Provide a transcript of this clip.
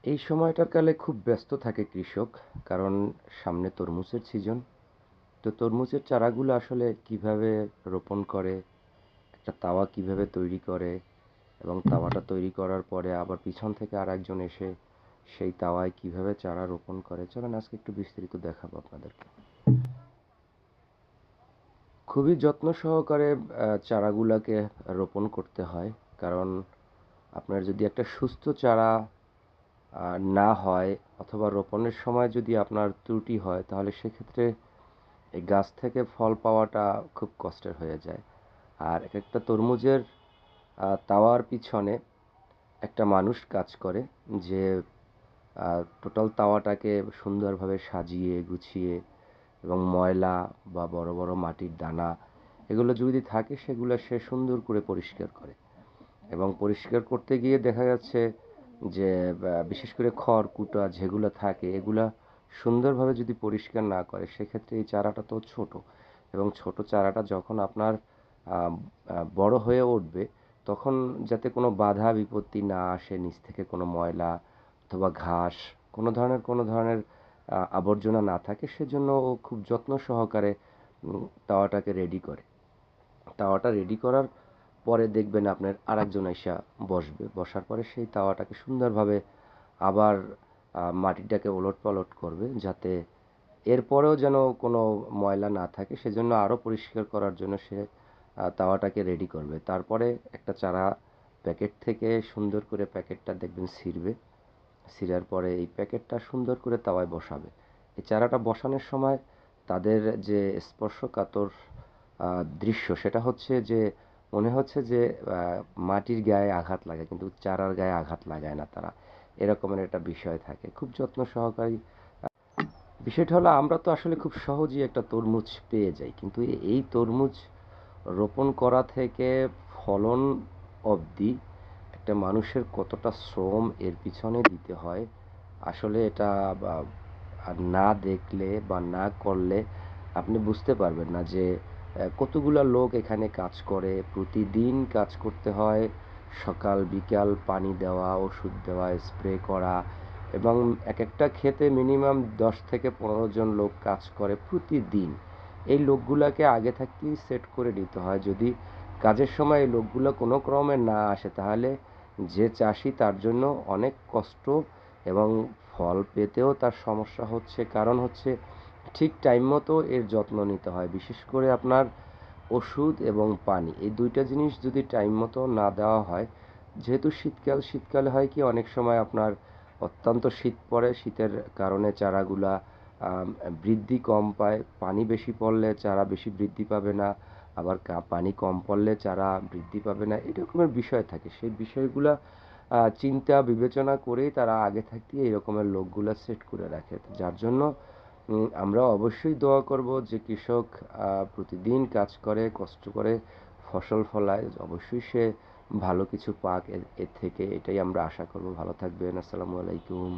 এই সময়টার কালে খুব ব্যস্ত থাকে কৃষক, কারণ সামনে তরমুজের সিজন। তো তরমুজের চারাগুলো আসলে কিভাবে রোপণ করে, একটা তাওয়া কিভাবে তৈরি করে, এবং তাওয়াটা তৈরি করার পরে আবার পিছন থেকে আরেকজন এসে সেই তাওয়ায় কিভাবে চারা রোপণ করে, চলেন আজকে একটু বিস্তারিত দেখাবো আপনাদেরকে। খুবই যত্ন সহকারে চারাগুলাকে রোপণ করতে হয়, কারণ আপনার যদি একটা সুস্থ চারা না হয়, অথবা রোপণের সময় যদি আপনার ত্রুটি হয়, তাহলে সেক্ষেত্রে এই গাছ থেকে ফল পাওয়াটা খুব কষ্টের হয়ে যায়। আর একেকটা তরমুজের তাওয়ার পিছনে একটা মানুষ কাজ করে, যে টোটাল তাওয়াটাকে সুন্দরভাবে সাজিয়ে গুছিয়ে, এবং ময়লা বা বড় বড় মাটির দানা এগুলো যদি থাকে সেগুলো সে সুন্দর করে পরিষ্কার করে। এবং পরিষ্কার করতে গিয়ে দেখা যাচ্ছে যে বিশেষ করে খড়কুটা যেগুলো থাকে এগুলা সুন্দরভাবে যদি পরিষ্কার না করে, সেক্ষেত্রে এই চারাটা তো ছোট, এবং ছোট চারাটা যখন আপনার বড় হয়ে উঠবে, তখন যাতে কোনো বাধা বিপত্তি না আসে, নিচ থেকে কোনো ময়লা অথবা ঘাস, কোনো ধরনের আবর্জনা না থাকে, সেজন্য ও খুব যত্ন সহকারে তাওয়াটাকে রেডি করে। তাওয়াটা রেডি করার পরে দেখবেন আপনার আরেকজন আইসা বসবে, বসার পরে সেই তাওয়াটাকে সুন্দরভাবে আবার মাটিটাকে ওলটপালট করবে, যাতে এরপরেও যেন কোনো ময়লা না থাকে, সেজন্য আরও পরিষ্কার করার জন্য সে তাওয়াটাকে রেডি করবে। তারপরে একটা চারা প্যাকেট থেকে সুন্দর করে প্যাকেটটা দেখবেন ছিঁড়বে, ছিঁড়ার পরে এই প্যাকেটটা সুন্দর করে তাওয়ায় বসাবে। এই চারাটা বসানোর সময় তাদের যে স্পর্শকাতর দৃশ্য, সেটা হচ্ছে যে মনে হচ্ছে যে মাটির গায়ে আঘাত লাগে, কিন্তু চারার গায়ে আঘাত লাগায় না তারা, এরকমের একটা বিষয় থাকে। খুব যত্ন সহকারী বিষয়টা হলো, আমরা তো আসলে খুব সহজেই একটা তরমুজ পেয়ে যাই, কিন্তু এই তরমুজ রোপণ করা থেকে ফলন অবধি একটা মানুষের কতটা শ্রম এর পিছনে দিতে হয়, আসলে এটা না দেখলে বা না করলে আপনি বুঝতে পারবেন না যে কতগুলা লোক এখানে কাজ করে, প্রতিদিন কাজ করতে হয়, সকাল বিকাল পানি দেওয়া, ওষুধ দেওয়া, স্প্রে করা, এবং এক একটা ক্ষেতে মিনিমাম 10 থেকে 15 জন লোক কাজ করে প্রতিদিন। এই লোকগুলাকে আগে থাকতেই সেট করে নিতে হয়। যদি কাজের সময় এই লোকগুলো কোনো ক্রমে না আসে, তাহলে যে চাষি তার জন্য অনেক কষ্ট, এবং ফল পেতেও তার সমস্যা হচ্ছে। কারণ হচ্ছে ঠিক টাইম মতো এর যত্ন নিতে হয়, বিশেষ করে আপনার ওষুধ এবং পানি, এই দুইটা জিনিস যদি টাইম মতো না দেওয়া হয়, যেহেতু শীতকালে হয় কি, অনেক সময় আপনার অত্যন্ত শীত পড়ে, শীতের কারণে চারাগুলা আম, বৃদ্ধি কম পায়, পানি বেশি পড়লে চারা বেশি বৃদ্ধি পাবে না, আবার পানি কম পড়লে চারা বৃদ্ধি পাবে না, এরকমের বিষয় থাকে। সেই বিষয়গুলা চিন্তা বিবেচনা করেই তারা আগে থাকতে এই রকমের লোকগুলা সেট করে রাখে, যার জন্য আমরা অবশ্যই দোয়া করব যে কৃষক প্রতিদিন কাজ করে, কষ্ট করে ফসল ফলায়, অবশ্যই সে ভালো কিছু পাক এর থেকে, এটাই আমরা আশা করব। ভালো থাকবেন। আসসালামু আলাইকুম।